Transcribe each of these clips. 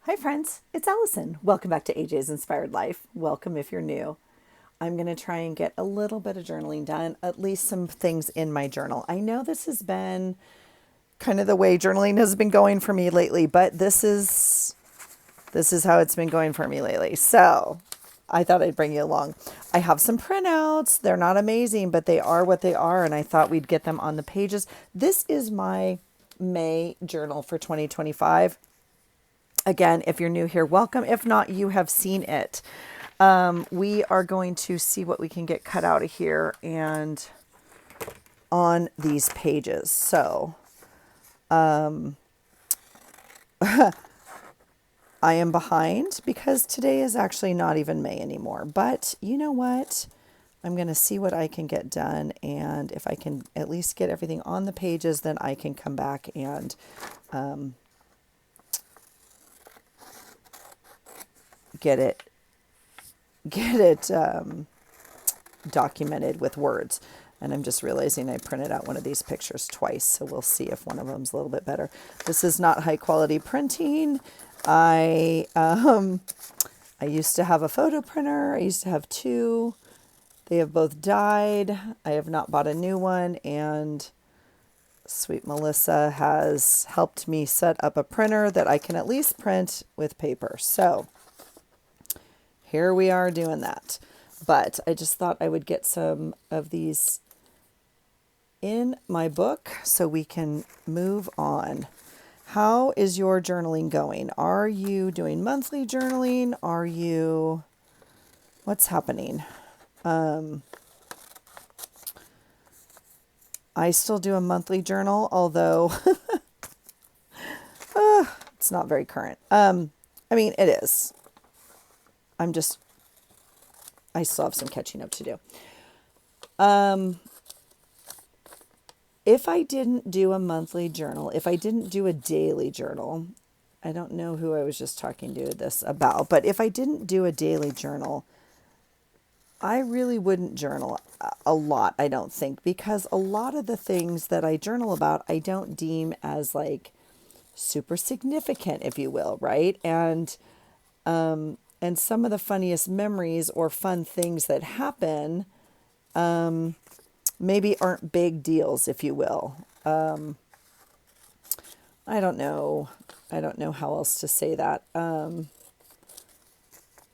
Hi, friends. It's Allison. Welcome back to AJ's Inspired Life. Welcome if you're new. I'm going to try and get a little bit of journaling done, at least some things in my journal. I know this has been kind of the way journaling has been going for me lately, but this is how it's been going for me lately. So, I thought I'd bring you along. I have some printouts. They're not amazing, but they are what they are, and I thought we'd get them on the pages. This is my May journal for 2025. Again, if you're new here, welcome. If not, you have seen it. We are going to see what we can get cut out of here and on these pages. So I am behind because today is actually not even May anymore. But you know what? I'm going to see what I can get done. And if I can at least get everything on the pages, then I can come back and get it documented with words. And I'm just realizing I printed out one of these pictures twice, so we'll see if one of them's a little bit better. This is not high quality printing. I used to have a photo printer. I used to have two. They have both died. I have not bought a new one, and sweet Melissa has helped me set up a printer that I can at least print with paper. So here we are doing that. But I just thought I would get some of these in my book so we can move on. How is your journaling going? Are you doing monthly journaling? What's happening? I still do a monthly journal, although it's not very current. I mean, it is. I still have some catching up to do. If I didn't do a monthly journal, if I didn't do a daily journal, I don't know who I was just talking to this about, but if I didn't do a daily journal, I really wouldn't journal a lot, I don't think, because a lot of the things that I journal about, I don't deem as like super significant, if you will, right? And some of the funniest memories or fun things that happen maybe aren't big deals, if you will. I don't know. I don't know how else to say that.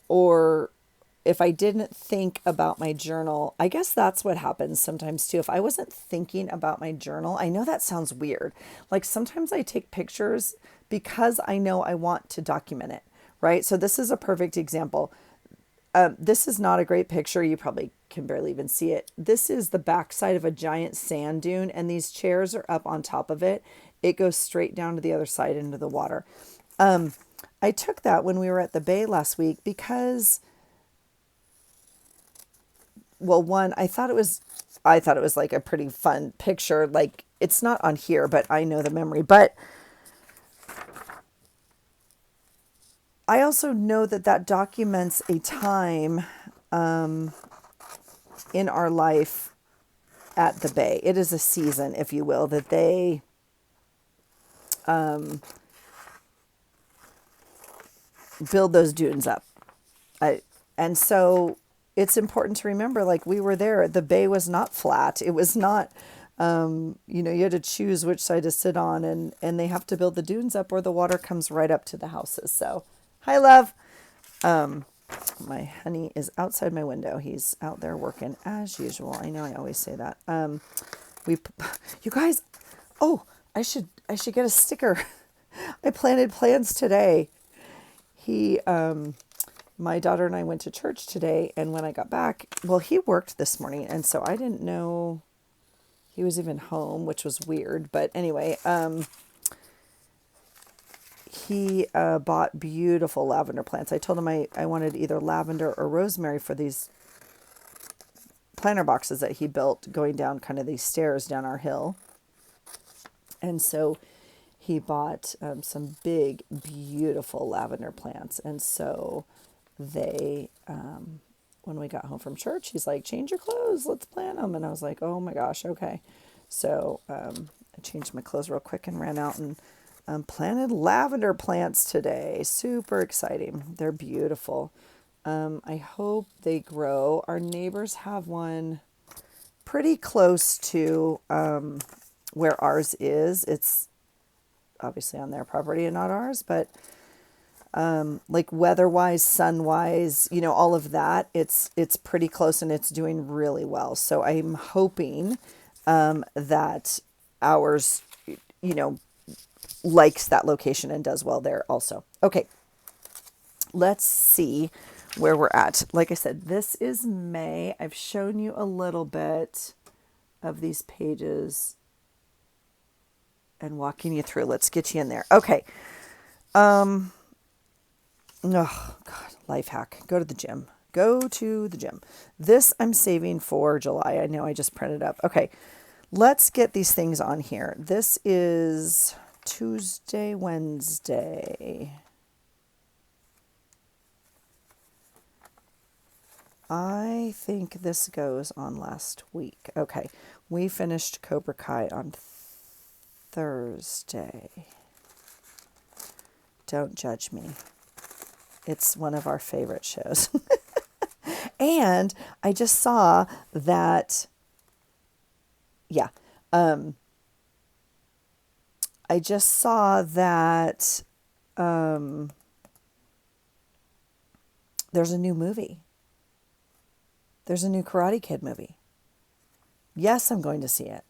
Or if I didn't think about my journal, I guess that's what happens sometimes too. If I wasn't thinking about my journal, I know that sounds weird. Like sometimes I take pictures because I know I want to document it, right? So this is a perfect example. This is not a great picture. You probably can barely even see it. This is the backside of a giant sand dune, and these chairs are up on top of it. It goes straight down to the other side into the water. I took that when we were at the bay last week because, well, one, I thought it was like a pretty fun picture. Like it's not on here, but I know the memory. But I also know that that documents a time in our life at the bay. It is a season, if you will, that they build those dunes up. And so it's important to remember, like we were there, the bay was not flat. It was not, you had to choose which side to sit on, and they have to build the dunes up or the water comes right up to the houses. So, hi, love. My honey is outside my window. He's out there working as usual. I know I always say that. We, you guys, oh, I should get a sticker. I planted plants today. My daughter and I went to church today, and when I got back, well, he worked this morning, and so I didn't know he was even home, which was weird. But anyway, he bought beautiful lavender plants. I told him I wanted either lavender or rosemary for these planter boxes that he built going down kind of these stairs down our hill. And so he bought some big, beautiful lavender plants. And so when we got home from church, he's like, change your clothes, let's plant them. And I was like, oh my gosh, okay. So I changed my clothes real quick and ran out and Planted lavender plants today. Super exciting. They're beautiful. I hope they grow. Our neighbors have one pretty close to where ours is. It's obviously on their property and not ours, but like weather-wise, sun-wise, all of that, it's pretty close and it's doing really well. So I'm hoping that ours, you know, likes that location and does well there also. Okay, let's see where we're at. Like I said, this is May. I've shown you a little bit of these pages and walking you through. Let's get you in there. Okay. Oh, God, life hack. Go to the gym. Go to the gym. This I'm saving for July. I know I just printed up. Okay, let's get these things on here. This is Tuesday, Wednesday. I think this goes on last week. Okay, we finished Cobra Kai on Thursday. Don't judge me. It's one of our favorite shows. And I just saw that, I just saw that there's a new movie. There's a new Karate Kid movie. Yes, I'm going to see it.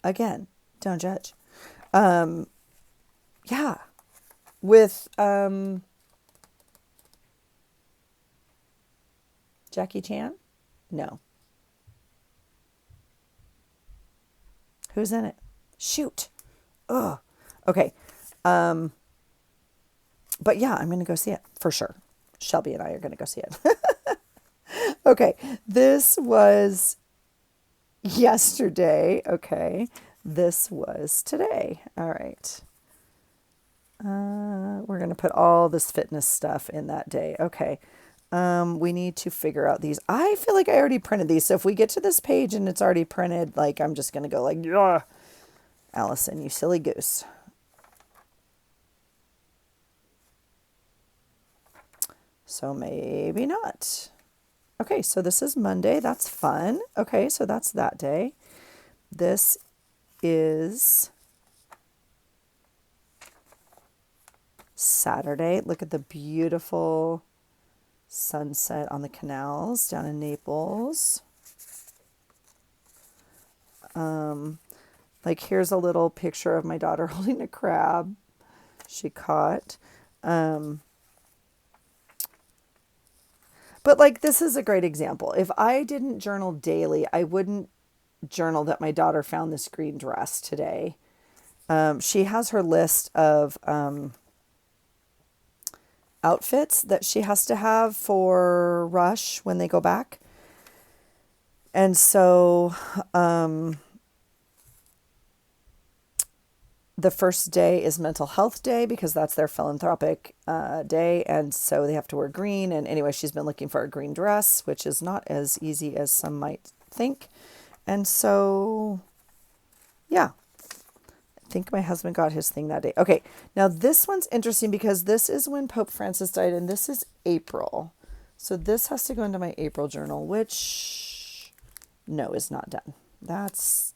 Again, don't judge. Yeah. With Jackie Chan? No. Who's in it? Shoot. Ugh. Okay. But yeah, I'm going to go see it for sure. Shelby and I are going to go see it. Okay. This was yesterday. Okay. This was today. All right. We're going to put all this fitness stuff in that day. Okay. We need to figure out these. I feel like I already printed these. So if we get to this page and it's already printed, like I'm just going to go like, yeah, Allison, you silly goose. So maybe not. Okay, so this is Monday. That's fun. Okay, so that's that day. This is Saturday. Look at the beautiful sunset on the canals down in Naples. Like here's a little picture of my daughter holding a crab she caught. But like this is a great example. If I didn't journal daily, I wouldn't journal that my daughter found this green dress today. She has her list of outfits that she has to have for Rush when they go back. And so the first day is mental health day because that's their philanthropic day. And so they have to wear green. And anyway, she's been looking for a green dress, which is not as easy as some might think. And so, yeah, I think my husband got his thing that day. Okay, now this one's interesting because this is when Pope Francis died and this is April. So this has to go into my April journal, which no, is not done. That's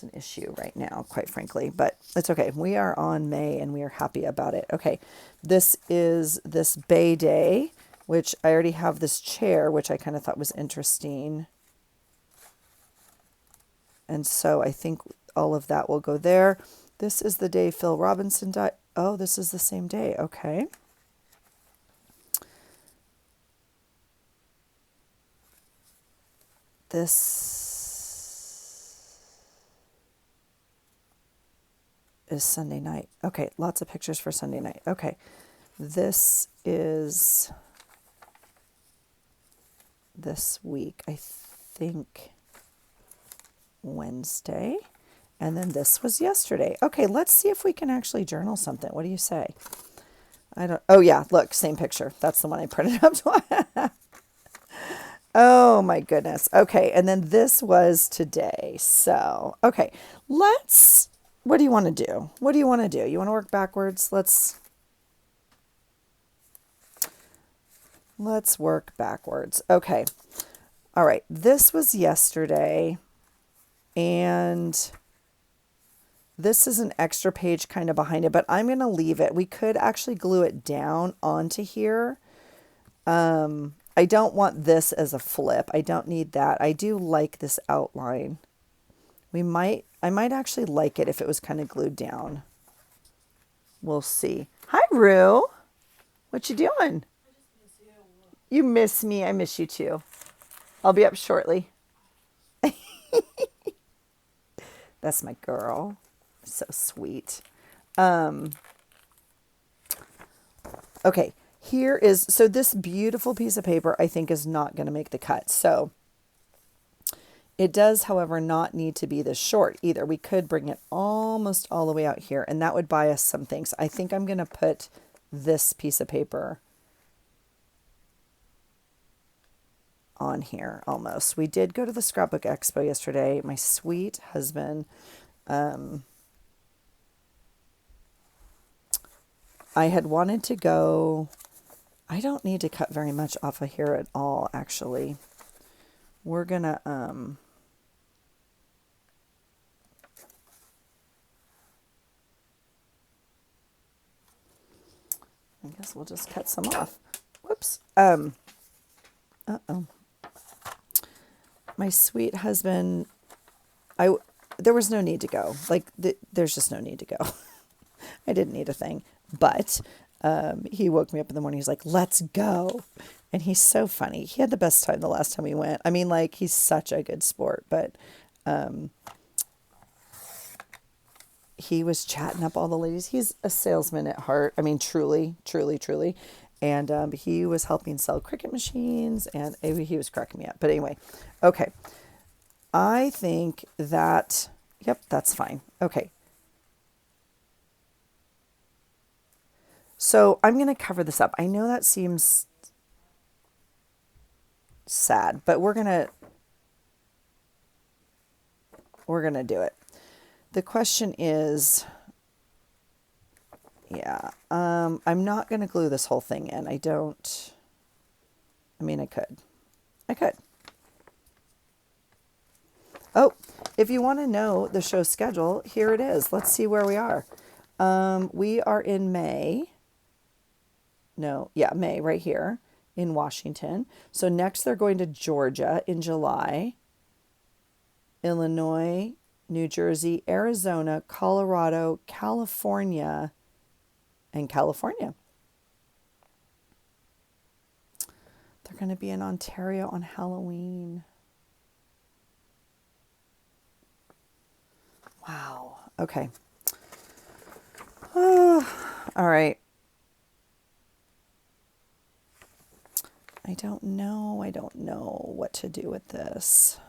an issue right now, quite frankly, but it's okay. We are on May and we are happy about it. Okay, this is this Bay Day, which I already have this chair, which I kind of thought was interesting. And so I think all of that will go there. This is the day Phil Robinson died. Oh, this is the same day. Okay. This is Sunday night. Okay, lots of pictures for Sunday night. Okay, this is this week, I think Wednesday, and then this was yesterday. Okay, let's see if we can actually journal something. What do you say? Oh yeah, look, same picture. That's the one I printed up. Oh my goodness. Okay, and then this was today. So, okay, let's what do you want to do? What do you want to do? You want to work backwards? Let's work backwards. Okay. All right. This was yesterday, and this is an extra page kind of behind it, but I'm going to leave it. We could actually glue it down onto here. I don't want this as a flip. I don't need that. I do like this outline. I might actually like it if it was kind of glued down. We'll see. Hi, Rue. What you doing? You miss me. I miss you too. I'll be up shortly. That's my girl. So sweet. Okay, so this beautiful piece of paper I think is not going to make the cut. So it does, however, not need to be this short either. We could bring it almost all the way out here, and that would buy us some things. I think I'm going to put this piece of paper on here almost. We did go to the Scrapbook Expo yesterday. My sweet husband, I had wanted to go. I don't need to cut very much off of here at all, actually. We're gonna, I guess we'll just cut some off. Whoops. Uh-oh. My sweet husband, there was no need to go. Like, there's just no need to go. I didn't need a thing. But he woke me up in the morning. He's like, let's go. And he's so funny. He had the best time the last time we went. I mean, like, he's such a good sport. But he was chatting up all the ladies. He's a salesman at heart. I mean, truly, truly, truly. And he was helping sell Cricut machines, and he was cracking me up. But anyway, okay. I think that, yep, that's fine. Okay. So I'm going to cover this up. I know that seems sad, but we're going to do it. The question is, yeah, I'm not going to glue this whole thing in. I could. Oh, if you want to know the show schedule, here it is. Let's see where we are. We are in May. May, right here in Washington. So next they're going to Georgia in July, Illinois, New Jersey, Arizona, Colorado, California, and California. They're going to be in Ontario on Halloween. Wow. Okay. All right. I don't know what to do with this.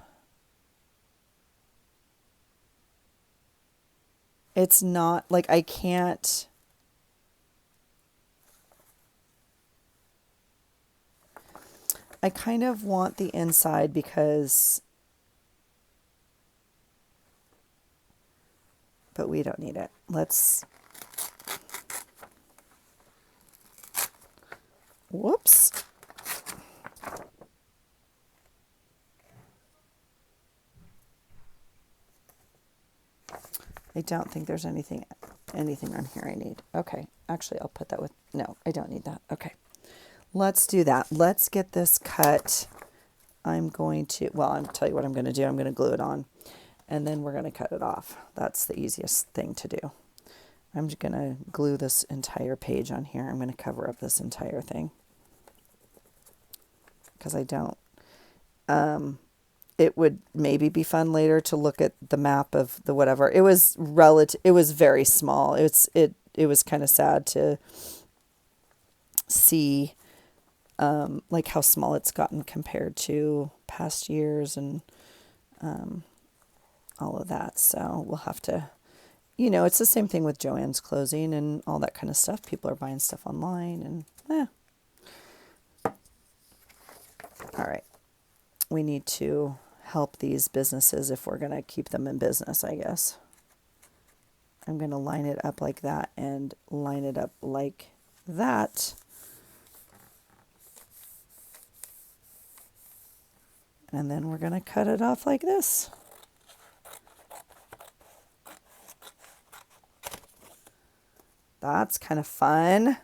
It's not like I can't. I kind of want the inside but we don't need it. Whoops. I don't think there's anything on here I need. Okay. Actually, I'll put that no, I don't need that. Okay. Let's do that. Let's get this cut. I'll tell you what I'm going to do. I'm going to glue it on, and then we're going to cut it off. That's the easiest thing to do. I'm just going to glue this entire page on here. I'm going to cover up this entire thing because I don't. It would maybe be fun later to look at the map of the whatever. It was It was very small. It was kind of sad to see like how small it's gotten compared to past years and all of that. So we'll have to, it's the same thing with Joann's closing and all that kind of stuff. People are buying stuff online and All right. We need to help these businesses if we're going to keep them in business, I guess. I'm going to line it up like that and line it up like that. And then we're going to cut it off like this. That's kind of fun.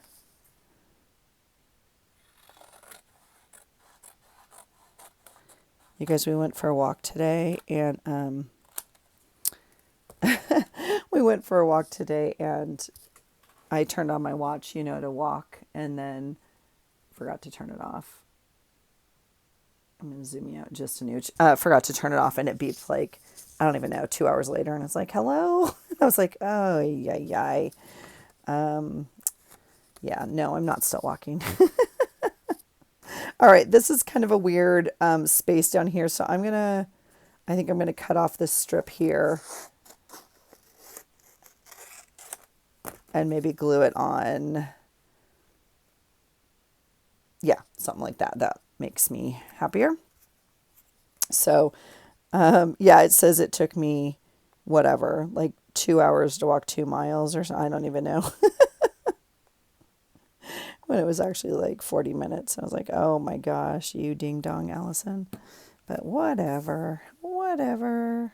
You guys, we went for a walk today, and I turned on my watch, to walk, and then forgot to turn it off. I'm going to zoom you out just a notch. Forgot to turn it off, and it beeped like, I don't even know, 2 hours later, and it's like, hello? I was like, oh, yeah. Yeah, no, I'm not still walking. All right, this is kind of a weird space down here, so I think I'm going to cut off this strip here and maybe glue it on. Yeah, something like that. That makes me happier. So, yeah, it says it took me whatever, like 2 hours to walk 2 miles or something. I don't even know. When it was actually like 40 minutes. I was like, oh my gosh, you ding dong, Allison. But whatever. All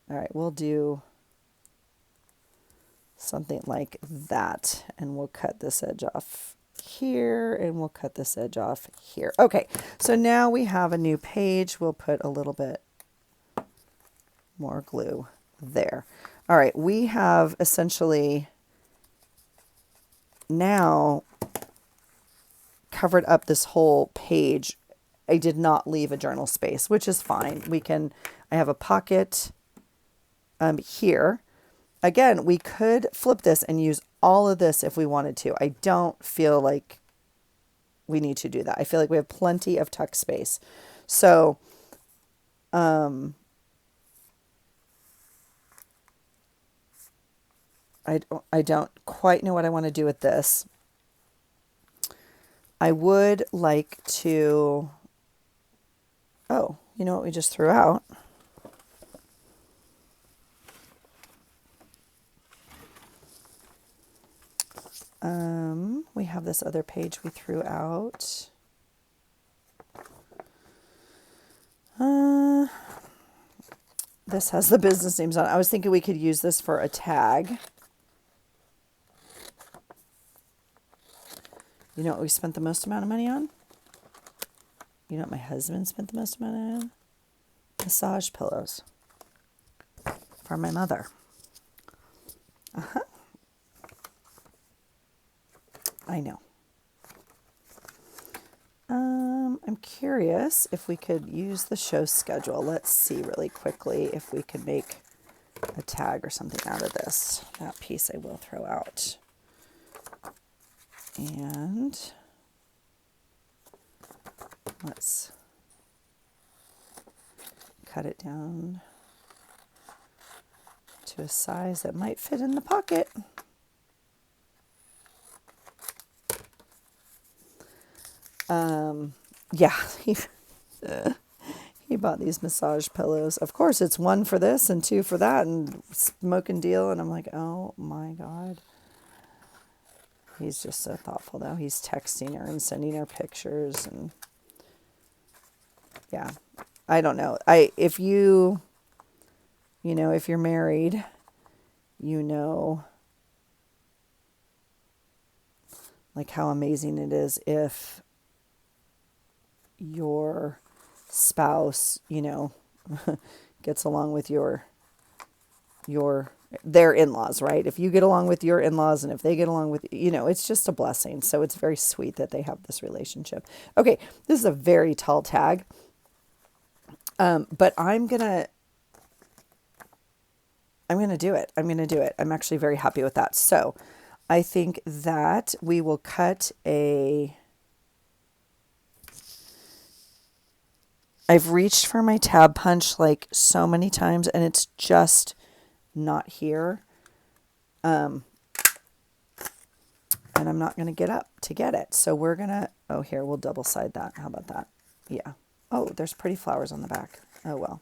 right, we'll do something like that. And we'll cut this edge off here, and we'll cut this edge off here. Okay, so now we have a new page. We'll put a little bit more glue there. All right, we have essentially now covered up this whole page. I did not leave a journal space, which is fine. I have a pocket here. Again, we could flip this and use all of this if we wanted to. I don't feel like we need to do that. I feel like we have plenty of tuck space. So, I don't quite know what I want to do with this. I would like to, oh, you know what we just threw out? We have this other page we threw out. This has the business names on it. I was thinking we could use this for a tag. You know what we spent the most amount of money on? You know what my husband spent the most amount on? Massage pillows for my mother. I know. I'm curious if we could use the show schedule. Let's see really quickly if we could make a tag or something out of this. That piece I will throw out. And let's cut it down to a size that might fit in the pocket. Yeah, he bought these massage pillows. Of course, it's 1 for this and 2 for that, and smoking deal. And I'm like, oh my God. He's just so thoughtful, though. He's texting her and sending her pictures, and yeah, I don't know. If you're married, like how amazing it is if your spouse, gets along with their in-laws, right? If you get along with your in-laws and if they get along with, it's just a blessing. So it's very sweet that they have this relationship. Okay, this is a very tall tag. But I'm going to do it. I'm actually very happy with that. So I think that we will cut I've reached for my tab punch like so many times and it's just not here. And I'm not going to get up to get it. So we're going to, here, we'll double side that. How about that? Yeah. Oh, there's pretty flowers on the back. Oh, well.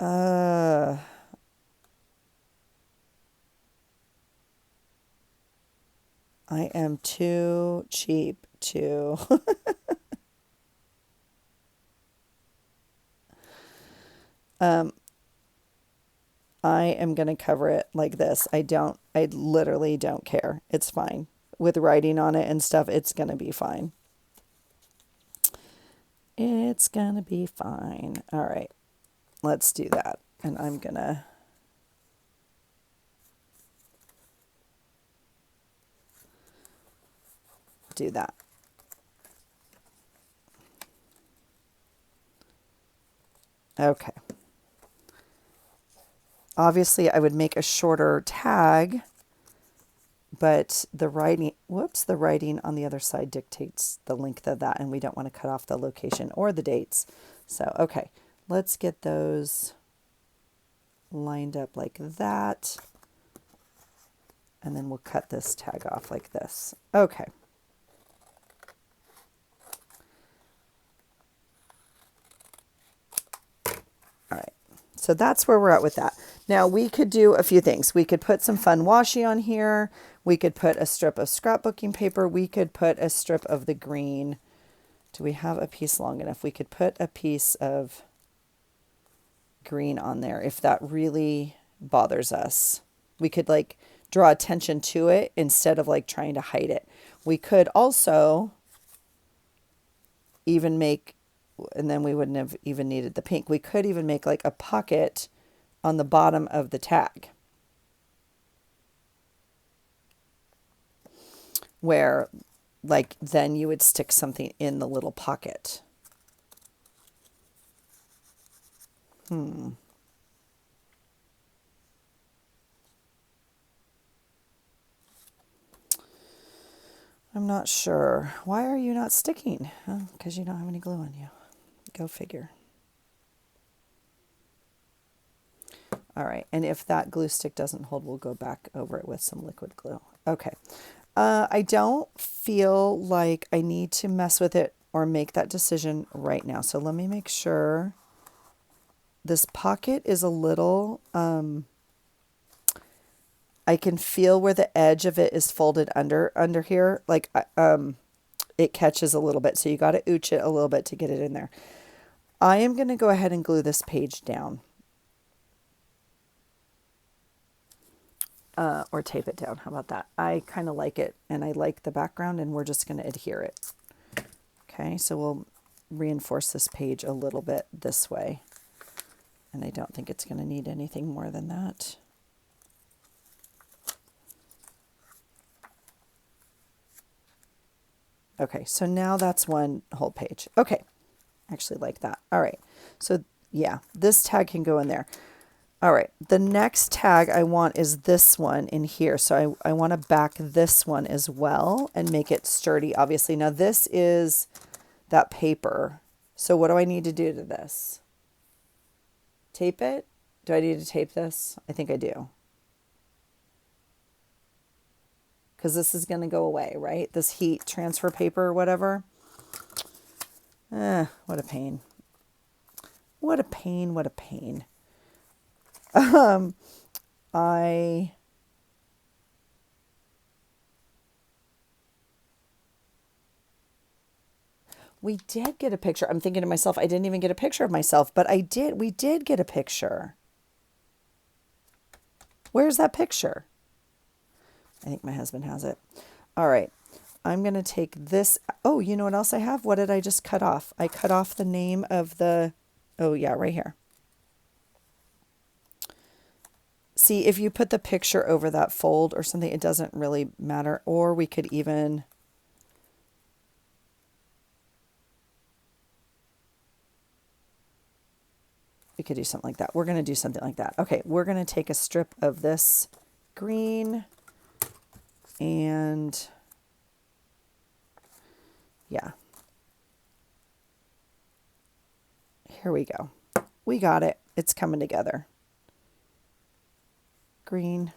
Uh, I am too cheap to. um, I am going to cover it like this. I literally don't care. It's fine. With writing on it and stuff, it's going to be fine. It's going to be fine. All right, let's do that. And I'm going to do that. Okay. Obviously, I would make a shorter tag, but the writing on the other side dictates the length of that, and we don't want to cut off the location or the dates. So, okay, let's get those lined up like that, and then we'll cut this tag off like this. Okay. All right. So that's where we're at with that. Now we could do a few things. We could put some fun washi on here. We could put a strip of scrapbooking paper. We could put a strip of the green. Do we have a piece long enough? We could put a piece of green on there if that really bothers us. We could like draw attention to it instead of like trying to hide it. We could also even make, and then we wouldn't have even needed the pink. We could even make like a pocket on the bottom of the tag where like then you would stick something in the little pocket. I'm not sure. Why are you not sticking? Because you don't have any glue on you. Go figure. All right, and if that glue stick doesn't hold, we'll go back over it with some liquid glue. Okay. I don't feel like I need to mess with it or make that decision right now. So let me make sure this pocket is a little, I can feel where the edge of it is folded under here. Like, it catches a little bit. So you got to ooch it a little bit to get it in there. I am going to go ahead and glue this page down. Or tape it down. How about that? I kind of like it, and I like the background, and we're just going to adhere it. Okay, so we'll reinforce this page a little bit this way, and I don't think it's going to need anything more than that. Okay, so now that's one whole page. Okay, actually like that. All right, so yeah, this tag can go in there. All right, the next tag I want is this one in here. So I want to back this one as well and make it sturdy, obviously. Now this is that paper. So what do I need to do to this? Tape it? Do I need to tape this? I think I do. Because this is going to go away, right? This heat transfer paper or whatever. What a pain. What a pain, what a pain. We did get a picture. I'm thinking to myself, I didn't even get a picture of myself, but we did get a picture. Where's that picture? I think my husband has it. All right. I'm going to take this. Oh, you know what else I have? What did I just cut off? I cut off the name of the, oh yeah, right here. See, if you put the picture over that fold or something, it doesn't really matter. Or we could even, we could do something like that. We're going to do something like that. Okay, we're going to take a strip of this green and yeah. Here we go. We got it. It's coming together. Green.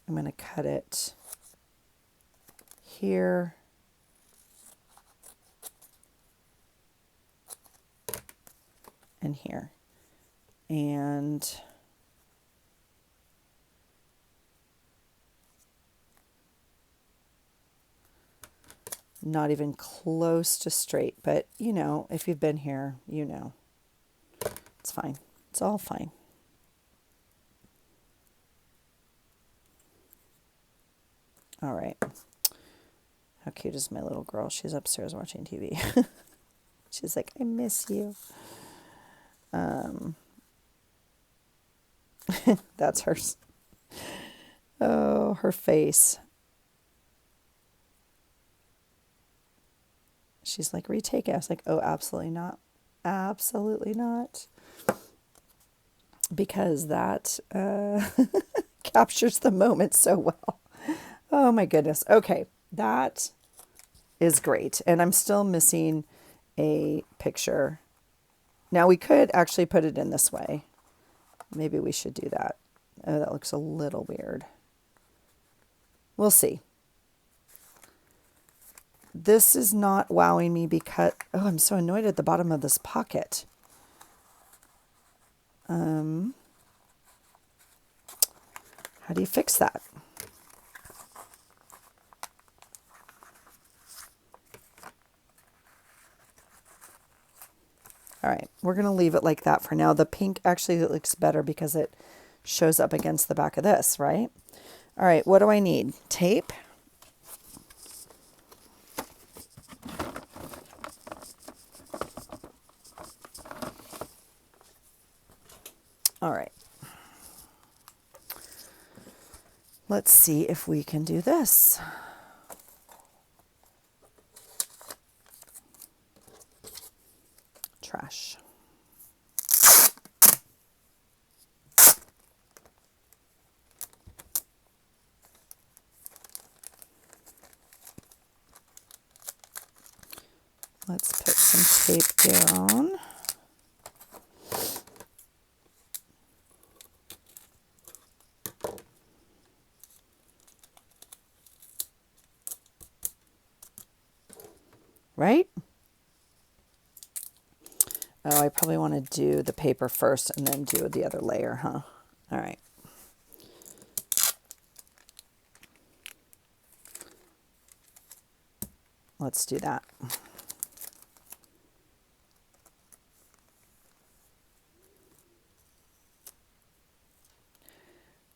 I'm going to cut it here. And here. And not even close to straight, but you know, if you've been here, you know, it's fine. It's all fine. All right. How cute is my little girl? She's upstairs watching TV. She's like, I miss you. That's hers. Oh, her face. She's like, retake it. I was like, oh, absolutely not. Absolutely not. Because that captures the moment so well. Oh my goodness. Okay, that is great. And I'm still missing a picture. Now we could actually put it in this way. Maybe we should do that. Oh, that looks a little weird. We'll see. This is not wowing me because, oh, I'm so annoyed at the bottom of this pocket. How do you fix that? All right, we're going to leave it like that for now. The pink actually looks better because it shows up against the back of this, right? All right, what do I need? Tape. All right. Let's see if we can do this. Trash. Let's put some tape down. Right? Oh, I probably want to do the paper first and then do the other layer, huh? All right. Let's do that.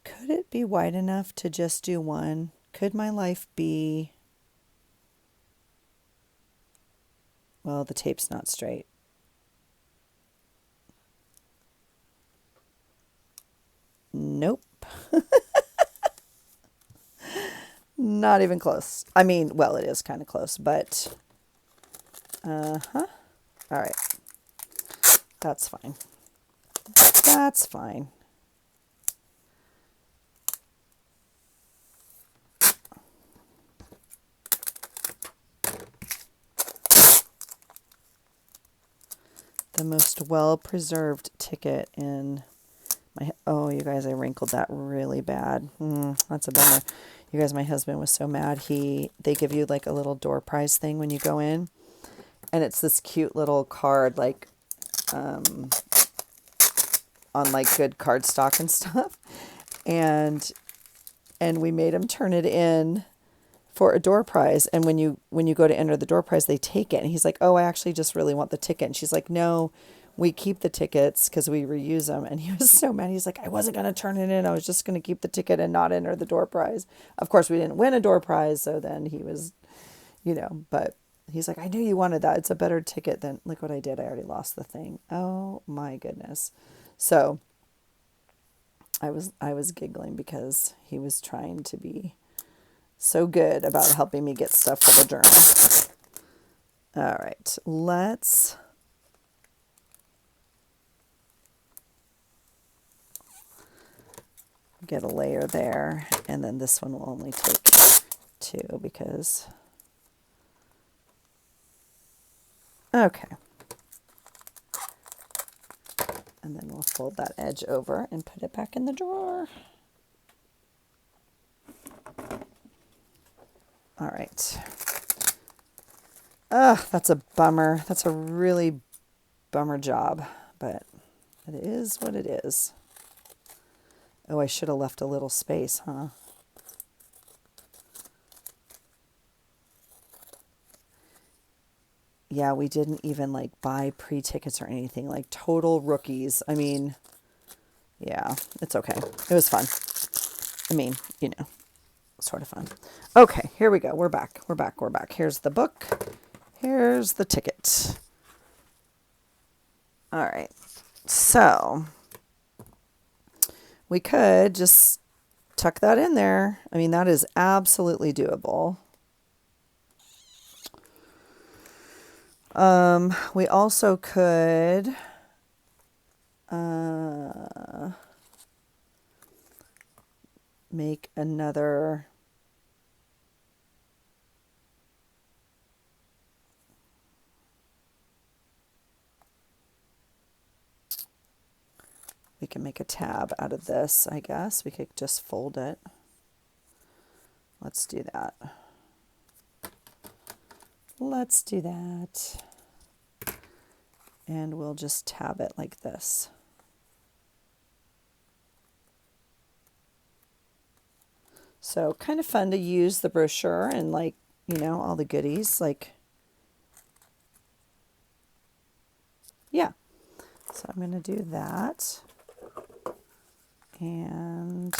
Could it be wide enough to just do one? Could my life be... Well, the tape's not straight. Nope. Not even close. I mean, well, it is kind of close, but... Uh-huh. All right. That's fine. That's fine. The most well-preserved ticket in my... Oh, you guys, I wrinkled that really bad. That's a bummer. You guys, my husband was so mad. They give you like a little door prize thing when you go in. And it's this cute little card, like, on like good cardstock and stuff. And we made him turn it in for a door prize. And when you go to enter the door prize, they take it. And he's like, oh, I actually just really want the ticket. And she's like, no, we keep the tickets because we reuse them. And he was so mad. He's like, I wasn't going to turn it in. I was just going to keep the ticket and not enter the door prize. Of course, we didn't win a door prize. So then he was, but he's like, I knew you wanted that. It's a better ticket than, look what I did. I already lost the thing. Oh my goodness. So I was giggling because he was trying to be so good about helping me get stuff for the journal. All right, let's get a layer there, and then this one will only take 2 because... Okay. And then we'll fold that edge over and put it back in the drawer. All right. Ugh, that's a bummer. That's a really bummer job, but It is what it is. Oh, I should have left a little space, huh? Yeah, we didn't even like buy pre-tickets or anything, like total rookies. I mean, yeah, it's okay. It was fun. I mean, sort of fun. Okay, here we go. We're back. We're back. We're back. Here's the book. Here's the ticket. All right. So we could just tuck that in there. I mean, that is absolutely doable. We also could make another. We can make a tab out of this, I guess. We could just fold it. Let's do that. Let's do that. And we'll just tab it like this. So kind of fun to use the brochure and like, all the goodies. Like, yeah. So I'm going to do that. And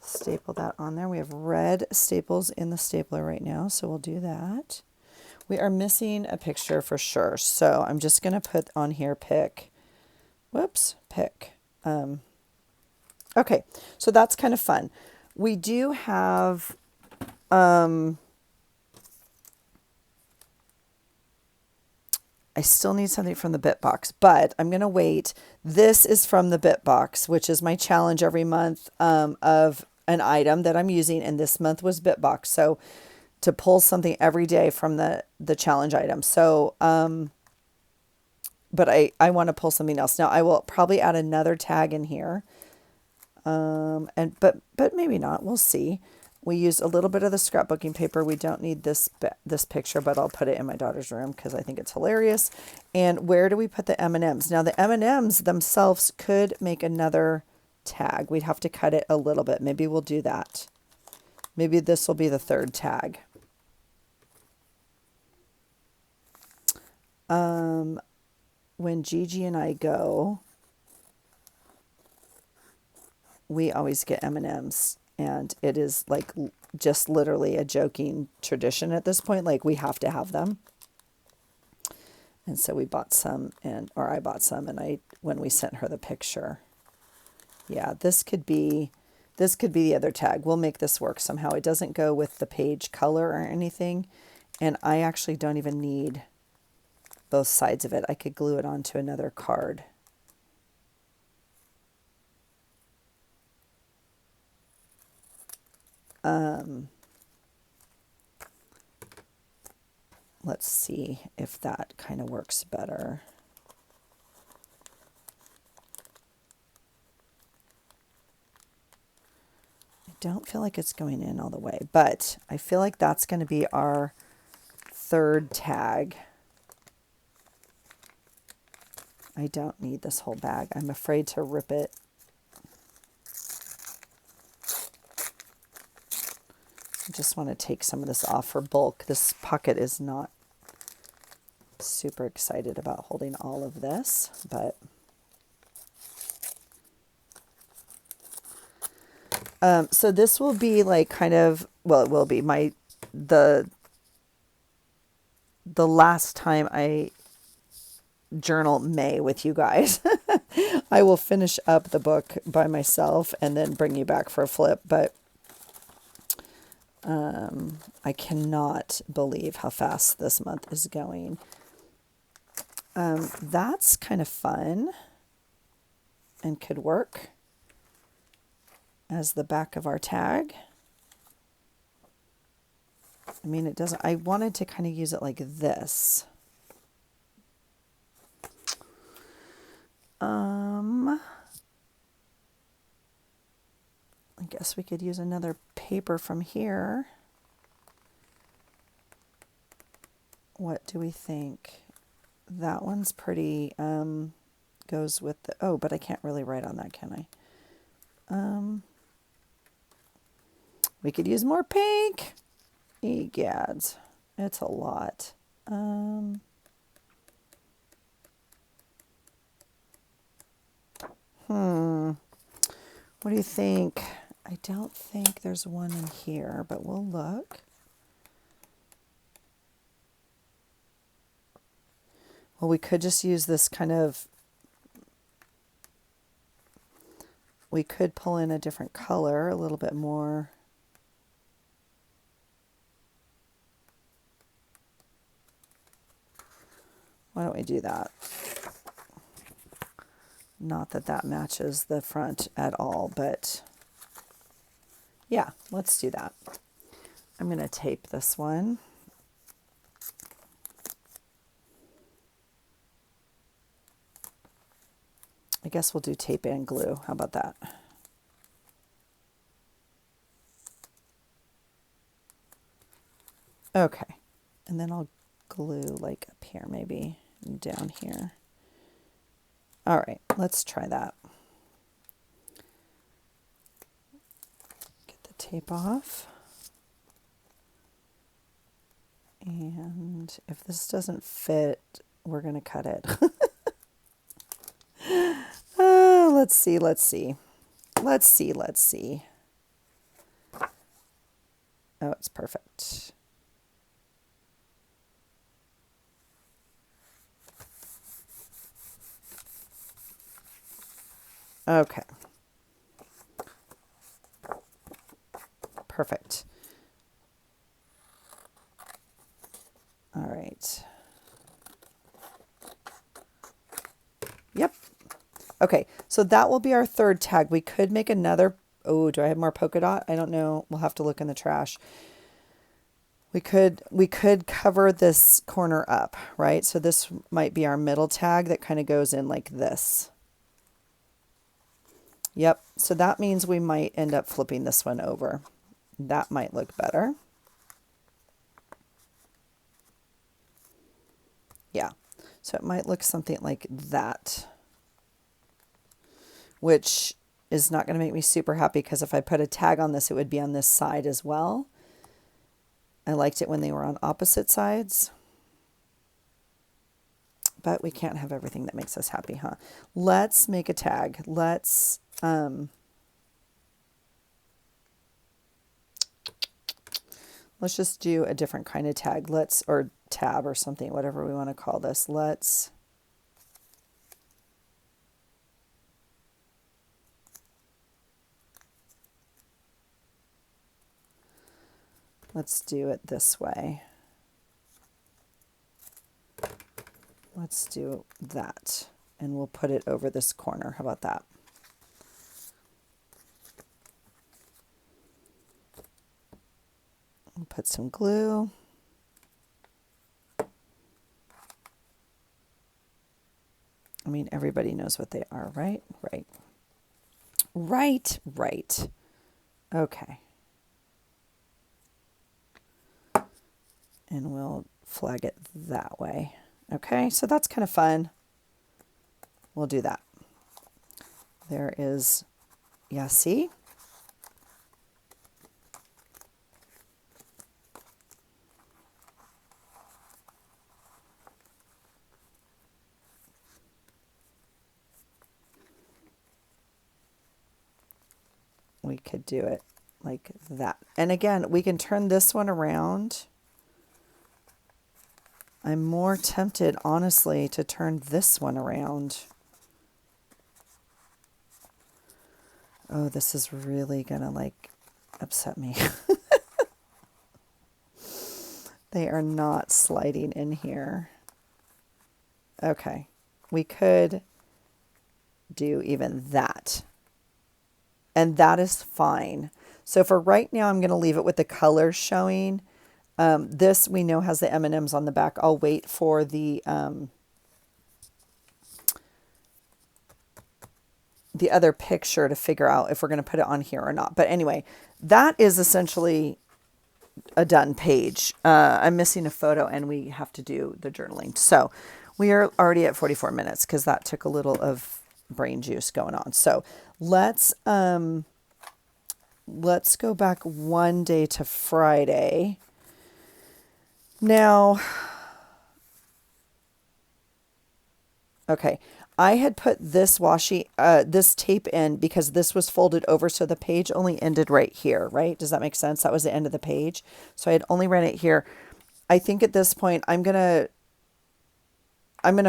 staple that on there. We have red staples in the stapler right now, so we'll do that. We are missing a picture for sure, so I'm just going to put on here pick. Okay, so that's kind of fun. We do have I still need something from the BitBox, but I'm going to wait. This is from the BitBox, which is my challenge every month of an item that I'm using, and this month was BitBox. So to pull something every day from the challenge item. So, but I want to pull something else. Now I will probably add another tag in here. But maybe not. We'll see. We used a little bit of the scrapbooking paper. We don't need this picture, but I'll put it in my daughter's room because I think it's hilarious. And where do we put the M&Ms? Now the M&Ms themselves could make another tag. We'd have to cut it a little bit. Maybe we'll do that. Maybe this will be the third tag. When Gigi and I go, we always get M&Ms, and it is like just literally a joking tradition at this point. Like we have to have them. And so we bought some, or I bought some, and when we sent her the picture. Yeah, this could be the other tag. We'll make this work somehow. It doesn't go with the page color or anything, and I actually don't even need both sides of it. I could glue it onto another card. Let's see if that kind of works better. I don't feel like it's going in all the way, but I feel like that's going to be our third tag. I don't need this whole bag. I'm afraid to rip it. I just want to take some of this off for bulk. This pocket is not super excited about holding all of this, but so this will be like kind of, well, it will be the last time I journal May with you guys. I will finish up the book by myself and then bring you back for a flip, but I cannot believe how fast this month is going. That's kind of fun and could work as the back of our tag. I mean, it doesn't, I wanted to kind of use it like this. I guess we could use another paper from here. What do we think? That one's pretty, goes with the, oh, but I can't really write on that, can I? We could use more pink. Egads, it's a lot. What do you think? I don't think there's one in here, but we'll look. Well, we could just use this kind of, we could pull in a different color, a little bit more. Why don't we do that? Not that that matches the front at all, but yeah, let's do that. I'm going to tape this one. I guess we'll do tape and glue. How about that? Okay. And then I'll glue like up here maybe, and down here. All right, let's try that. Get the tape off. And if this doesn't fit, we're going to cut it. Let's see. Oh, it's perfect. Okay. Perfect. All right. Yep. Okay, so that will be our third tag. We could make another. Oh, do I have more polka dot? I don't know. We'll have to look in the trash. We could cover this corner up, right? So this might be our middle tag that kind of goes in like this. Yep, so that means we might end up flipping this one over. That might look better. Yeah, so it might look something like that, which is not going to make me super happy because if I put a tag on this, it would be on this side as well. I liked it when they were on opposite sides. But we can't have everything that makes us happy, huh? Let's make a tag. Let's just do a different kind of tag. Or tab or something, whatever we want to call this. Let's do it this way. Let's do that. And we'll put it over this corner. How about that? We'll put some glue. I mean, everybody knows what they are, right? Right. Okay. And we'll flag it that way. Okay, so that's kind of fun. We'll do that. There is, yeah, see? We could do it like that. And again, we can turn this one around. I'm more tempted, honestly, to turn this one around. Oh, this is really gonna like upset me. They are not sliding in here. Okay, we could do even that. And that is fine. So for right now, I'm going to leave it with the colors showing. This we know has the M&Ms on the back. I'll wait for the other picture to figure out if we're going to put it on here or not. But anyway, that is essentially a done page. I'm missing a photo and we have to do the journaling. So We are already at 44 minutes because that took a little of brain juice going on. So let's go back one day to Friday. Now, okay, I had put this this tape in because this was folded over, so the page only ended right here, right? Does that make sense? That was the end of the page. So I had only ran it here. I think at this point I'm gonna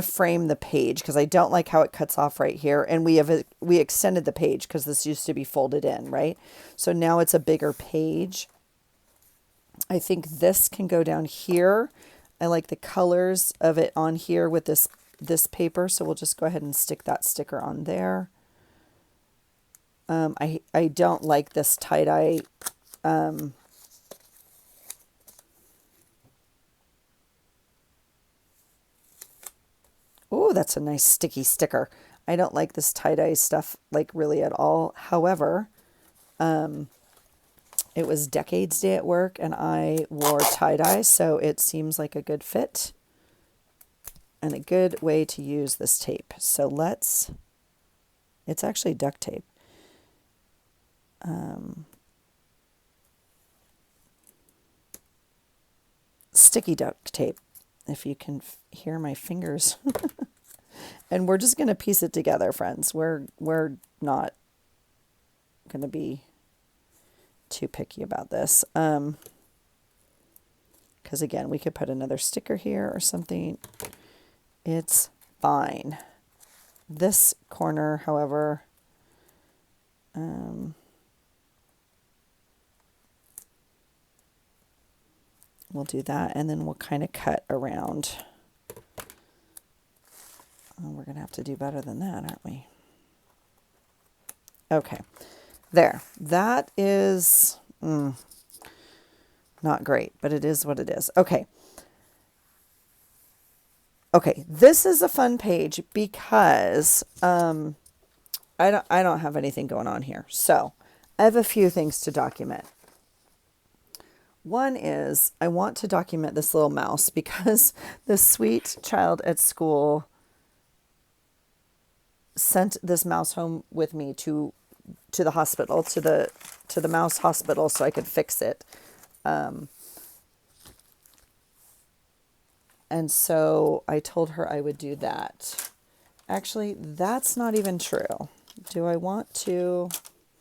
frame the page because I don't like how it cuts off right here, and we extended the page because this used to be folded in, right? So now it's a bigger page. I think this can go down here. I like the colors of it on here with this paper, so we'll just go ahead and stick that sticker on there. I don't like this tie-dye. Oh, that's a nice sticky sticker. I don't like this tie-dye stuff like really at all. However, it was Decades Day at work and I wore tie-dye, so it seems like a good fit and a good way to use this tape. So it's actually duct tape. Sticky duct tape, if you can hear my fingers. And we're just going to piece it together, friends. We're not going to be too picky about this. Because again, we could put another sticker here or something. It's fine. This corner, however, we'll do that, and then we'll kind of cut around. Oh, we're going to have to do better than that, aren't we? Okay, there. That is not great, but it is what it is. Okay. Okay, this is a fun page because I don't have anything going on here. So I have a few things to document. One is I want to document this little mouse because this sweet child at school sent this mouse home with me to the hospital, to the mouse hospital, so I could fix it. And so I told her I would do that. Actually, that's not even true. Do I want to?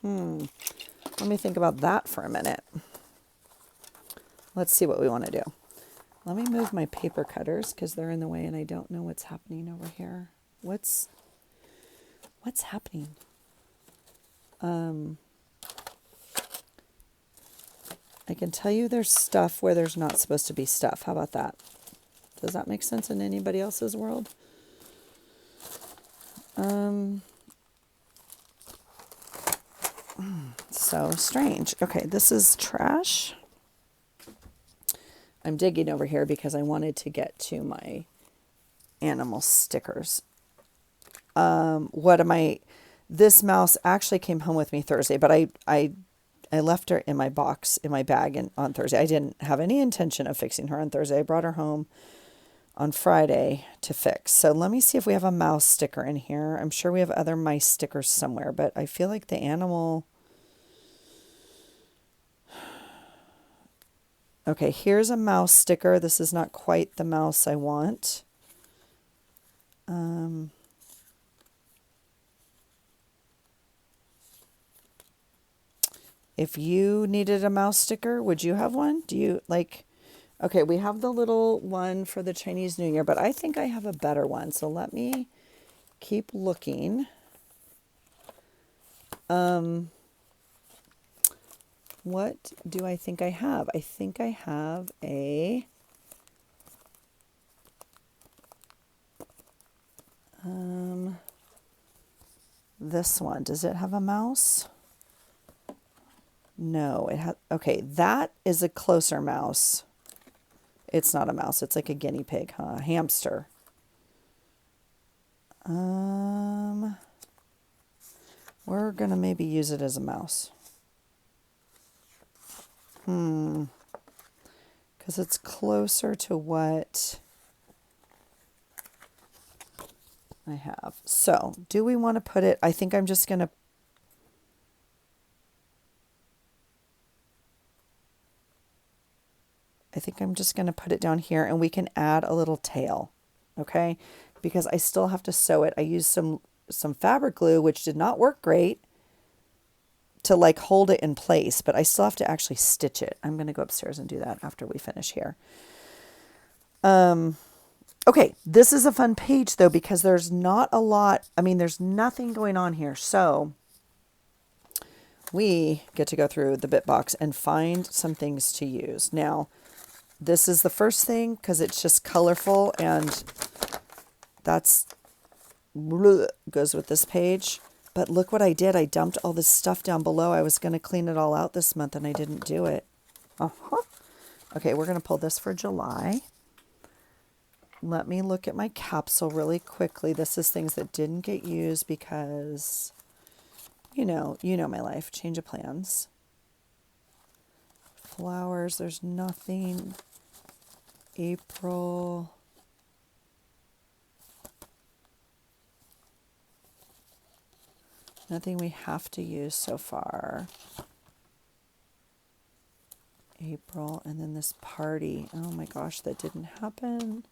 Let me think about that for a minute. Let's see what we want to do. Let me move my paper cutters because they're in the way and I don't know what's happening over here. What's happening? I can tell you there's stuff where there's not supposed to be stuff. How about that? Does that make sense in anybody else's world? So strange. Okay, this is trash. I'm digging over here because I wanted to get to my animal stickers. This mouse actually came home with me Thursday, but I left her in my box, in my bag on Thursday. I didn't have any intention of fixing her on Thursday. I brought her home on Friday to fix. So let me see if we have a mouse sticker in here. I'm sure we have other mice stickers somewhere, but I feel like the animal... Okay, here's a mouse sticker. This is not quite the mouse I want. If you needed a mouse sticker, would you have one? Do you like... Okay, we have the little one for the Chinese New Year, but I think I have a better one. So let me keep looking. What do I think I have? I think I have this one. Does it have a mouse? No, it has... Okay, that is a closer mouse. It's not a mouse. It's like a guinea pig, huh? A hamster. We're going to maybe use it as a mouse. Because it's closer to what... I have. So do we want to put it, I think I'm just going to, put it down here and we can add a little tail. Okay. Because I still have to sew it. I used some fabric glue, which did not work great to like hold it in place, but I still have to actually stitch it. I'm going to go upstairs and do that after we finish here. Okay, this is a fun page though, because there's not a lot. I mean, there's nothing going on here. So we get to go through the bit box and find some things to use. Now, this is the first thing because it's just colorful and that's goes with this page. But look what I did. I dumped all this stuff down below. I was going to clean it all out this month and I didn't do it. Okay, we're going to pull this for July. Let me look at my capsule really quickly. This is things that didn't get used because, you know my life. Change of plans. Flowers, there's nothing. April. Nothing we have to use so far. April, and then this party. Oh my gosh, that didn't happen.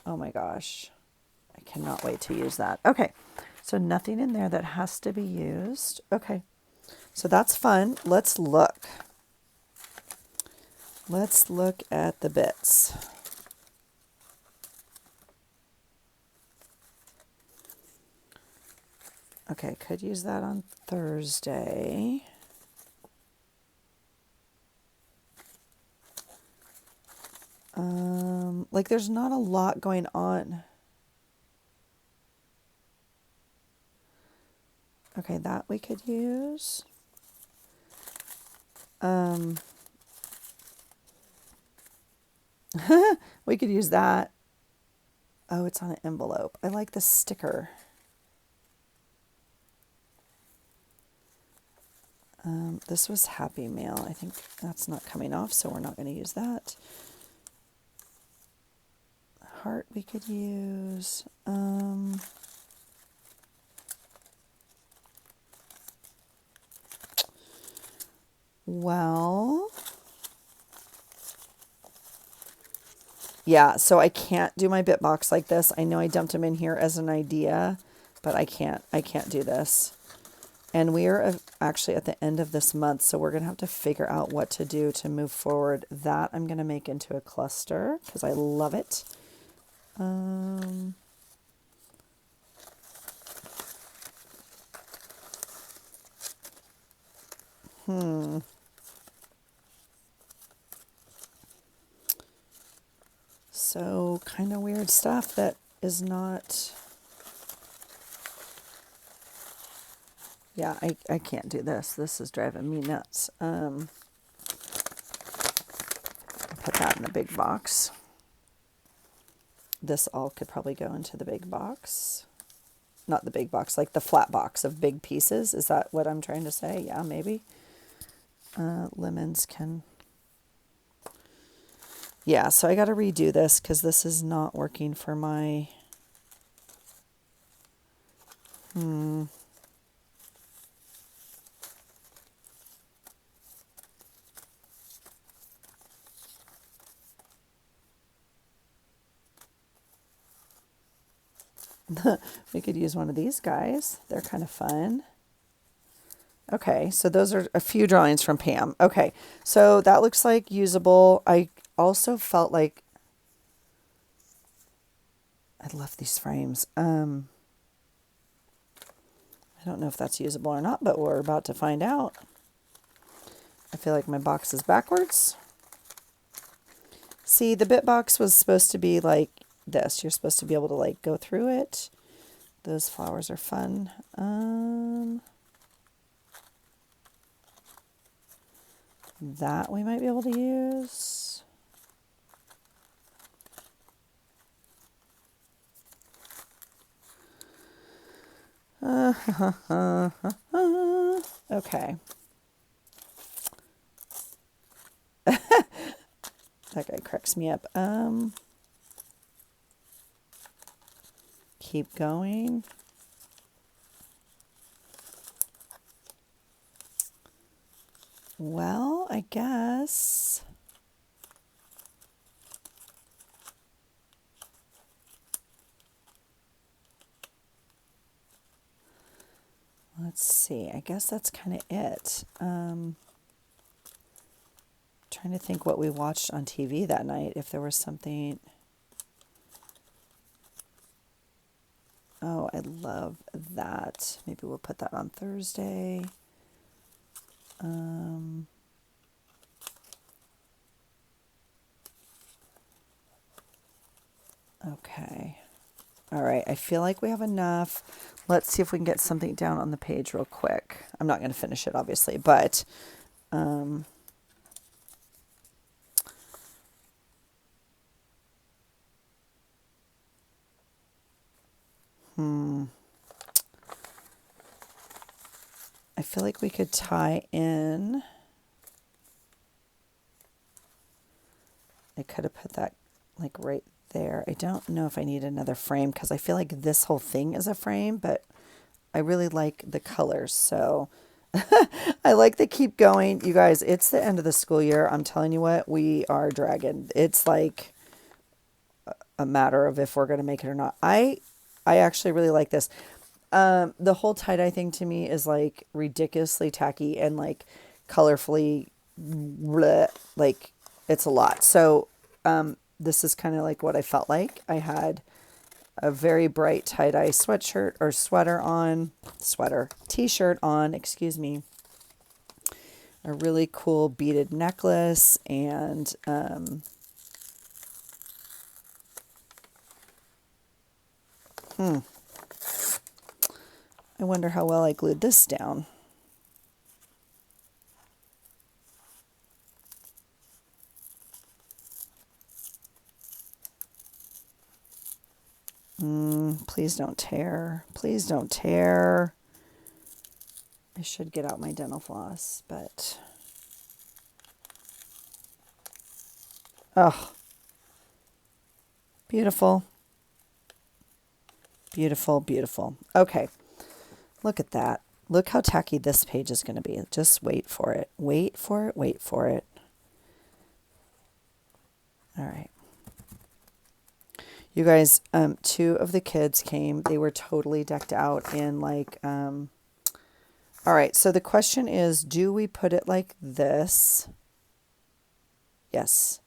Oh my gosh. I cannot wait to use that. Okay, so nothing in there that has to be used. Okay, so that's fun. Let's look. Let's look at the bits. Okay, could use that on Thursday. Like there's not a lot going on. Okay, that we could use. We could use that. Oh, it's on an envelope. I like the sticker. This was Happy Mail. I think that's not coming off, so we're not going to use that. Heart we could use. Well, yeah, so I can't do my bit box like this. I know I dumped them in here as an idea, but I can't do this. And we are actually at the end of this month, so we're going to have to figure out what to do to move forward. That I'm going to make into a cluster because I love it. So kind of weird stuff that is not... Yeah, I can't do this. This is driving me nuts. Put that in the big box. This all could probably go into the big box. Not the big box, like the flat box of big pieces. Is that what I'm trying to say? Yeah, maybe. Lemons can... Yeah, so I got to redo this because this is not working for my... We could use one of these guys. They're kind of fun. Okay, so those are a few drawings from Pam. Okay, so that looks like usable. I also felt like I love these frames. I don't know if that's usable or not, but we're about to find out. I feel like my box is backwards. See, the bit box was supposed to be like this. You're supposed to be able to like go through it. Those flowers are fun. That we might be able to use. Okay. That guy cracks me up. keep going. Well, I guess. Let's see. I guess that's kind of it. Trying to think what we watched on TV that night. If there was something. Oh, I love that. Maybe we'll put that on Thursday. Okay. All right. I feel like we have enough. Let's see if we can get something down on the page real quick. I'm not going to finish it, obviously, but I feel like we could tie in. I could have put that like right there. I don't know if I need another frame because I feel like this whole thing is a frame, but I really like the colors. So I like the keep going. You guys, it's the end of the school year. I'm telling you what, we are dragging. It's like a matter of if we're going to make it or not. I actually really like this. The whole tie-dye thing to me is like ridiculously tacky and like colorfully bleh, like it's a lot. So this is kind of like what I felt like. I had a very bright tie-dye sweatshirt or t-shirt on, excuse me. A really cool beaded necklace and I wonder how well I glued this down. Please don't tear. Please don't tear. I should get out my dental floss, but... Oh. Beautiful. Beautiful, beautiful. Okay. Look at that. Look how tacky this page is going to be. Just wait for it. Wait for it. Wait for it. All right. You guys, two of the kids came. They were totally decked out in like, all right. So the question is, do we put it like this? Yes.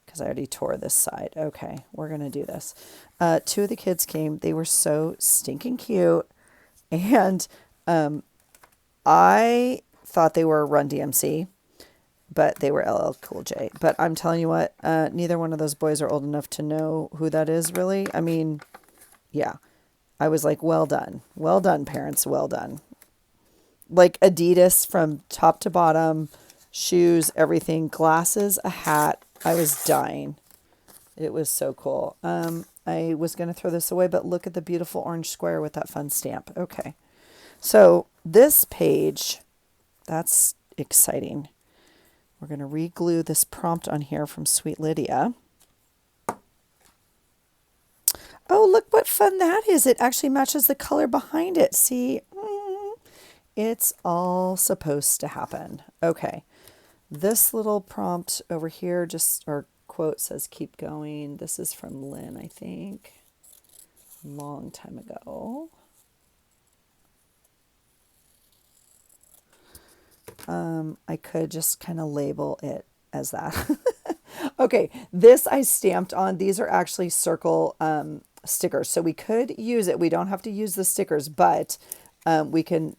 Because I already tore this side. Okay. We're going to do this. Two of the kids came. They were so stinking cute. And I thought they were Run DMC, but they were LL Cool J. But I'm telling you what, neither one of those boys are old enough to know who that is, really. I mean, yeah. I was like, well done. Well done, parents. Well done. Like Adidas from top to bottom, shoes, everything, glasses, a hat. I was dying. It was so cool. I was going to throw this away, but look at the beautiful orange square with that fun stamp. Okay. So this page, that's exciting. We're going to re-glue this prompt on here from Sweet Lydia. Oh, look what fun that is. It actually matches the color behind it. See, it's all supposed to happen. Okay. This little prompt over here, or quote says, keep going. This is from Lynn, I think. Long time ago. I could just kind of label it as that. Okay, this I stamped on. These are actually circle stickers, so we could use it. We don't have to use the stickers, but we can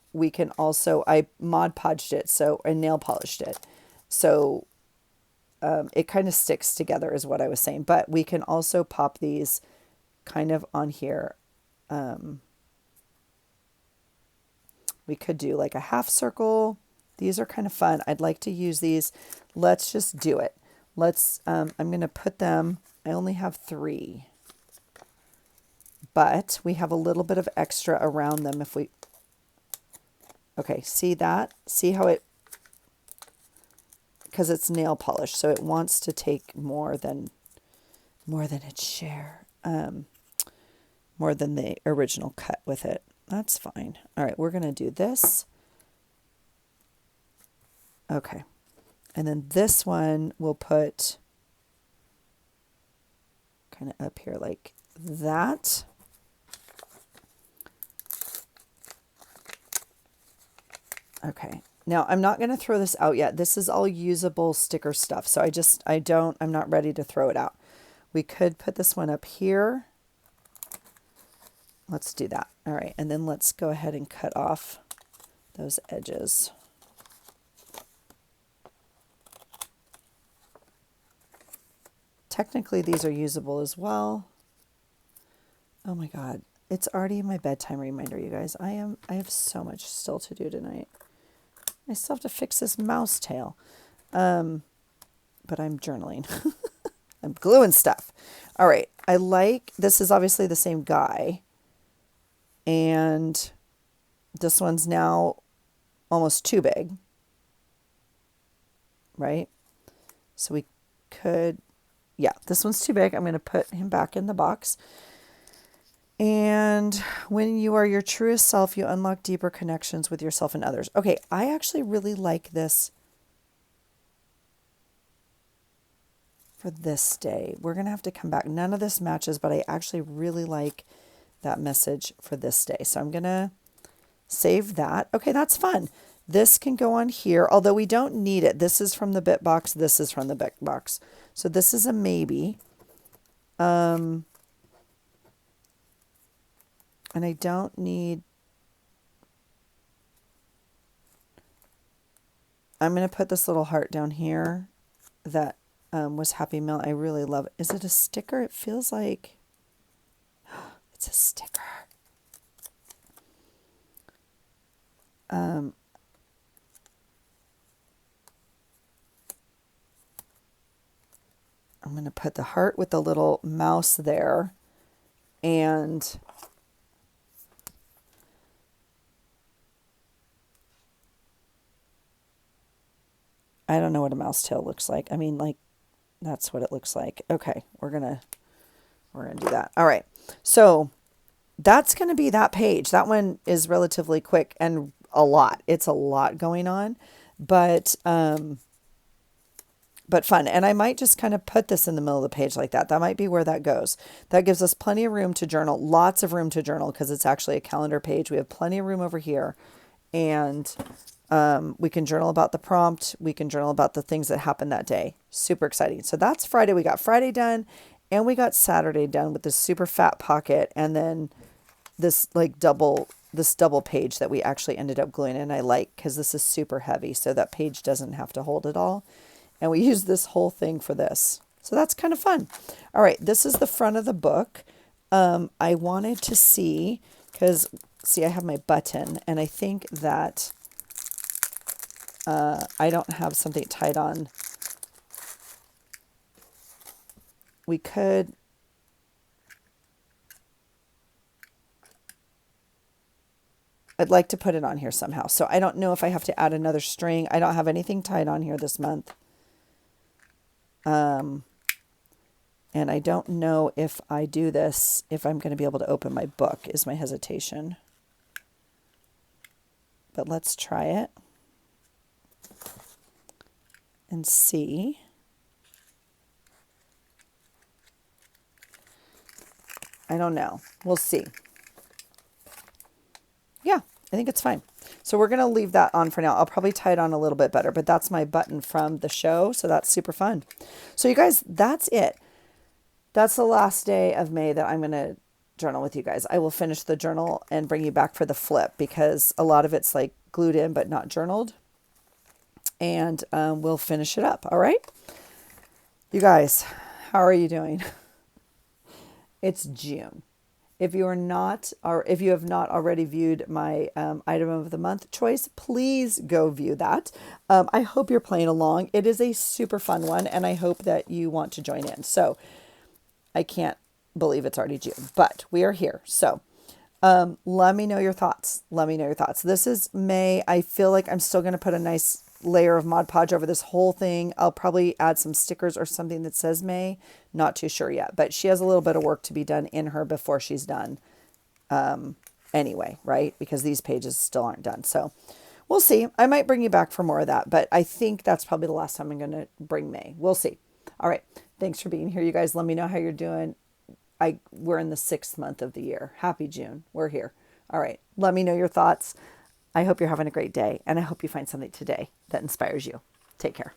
also, I Mod Podged it, and nail polished it, so it kind of sticks together is what I was saying. But we can also pop these kind of on here. We could do like a half circle. These are kind of fun. I'd like to use these. Let's just do it. I'm going to put them, I only have 3, but we have a little bit of extra around them if we, okay, see that? See how because it's nail polish, so it wants to take more than its share. more than the original cut with it. That's fine. All right, we're going to do this. Okay. And then this one we'll put kind of up here like that. Okay. Now I'm not going to throw this out yet. This is all usable sticker stuff. So I'm not ready to throw it out. We could put this one up here. Let's do that. All right. And then let's go ahead and cut off those edges. Technically, these are usable as well. Oh my God. It's already my bedtime reminder, you guys. I have so much still to do tonight. I still have to fix this mouse tail. But I'm journaling. I'm gluing stuff. All right. This is obviously the same guy. And this one's now almost too big. Right? So we could, yeah, this one's too big. I'm going to put him back in the box. And when you are your truest self, you unlock deeper connections with yourself and others. Okay, I actually really like this for this day. We're going to have to come back. None of this matches, but I actually really like that message for this day. So I'm going to save that. Okay, that's fun. This can go on here, although we don't need it. This is from the bit box. This is from the bit box. So this is a maybe. And I don't need, I'm going to put this little heart down here that was Happy Meal. I really love it. Is it a sticker? It feels like it's a sticker. I'm going to put the heart with the little mouse there, and I don't know what a mouse tail looks like. I mean, like, that's what it looks like. Okay, we're gonna do that. All right, so that's gonna be that page. That one is relatively quick and a lot. It's a lot going on, but fun. And I might just kind of put this in the middle of the page like that. That might be where that goes. That gives us plenty of room to journal, lots of room to journal, because it's actually a calendar page. We have plenty of room over here, and we can journal about the prompt. We can journal about the things that happened that day. Super exciting. So that's Friday. We got Friday done, and we got Saturday done with this super fat pocket, and then this double page that we actually ended up gluing in. I like, because this is super heavy, so that page doesn't have to hold it all. And we use this whole thing for this. So that's kind of fun. All right, this is the front of the book. I wanted to see, because see, I have my button, and I think that I don't have something tied on. We could, I'd like to put it on here somehow. So I don't know if I have to add another string. I don't have anything tied on here this month. And I don't know if I do this, if I'm going to be able to open my book, is my hesitation. But let's try it and see. I don't know. We'll see. Yeah, I think it's fine. So we're going to leave that on for now. I'll probably tie it on a little bit better, but that's my button from the show. So that's super fun. So you guys, that's it. That's the last day of May that I'm going to journal with you guys. I will finish the journal and bring you back for the flip, because a lot of it's like glued in but not journaled. And we'll finish it up. All right. You guys, how are you doing? It's June. If you are not, or if you have not already viewed my item of the month choice, please go view that. I hope you're playing along. It is a super fun one, and I hope that you want to join in. So I can't believe it's already June, but we are here. So let me know your thoughts. Let me know your thoughts. This is May. I feel like I'm still going to put a nice layer of Mod Podge over this whole thing. I'll probably add some stickers or something that says May. Not too sure yet, but she has a little bit of work to be done in her before she's done. Anyway, right? Because these pages still aren't done. So we'll see. I might bring you back for more of that, but I think that's probably the last time I'm going to bring May. We'll see. All right. Thanks for being here, you guys. Let me know how you're doing. We're in the 6th month of the year. Happy June. We're here. All right. Let me know your thoughts. I hope you're having a great day, and I hope you find something today that inspires you. Take care.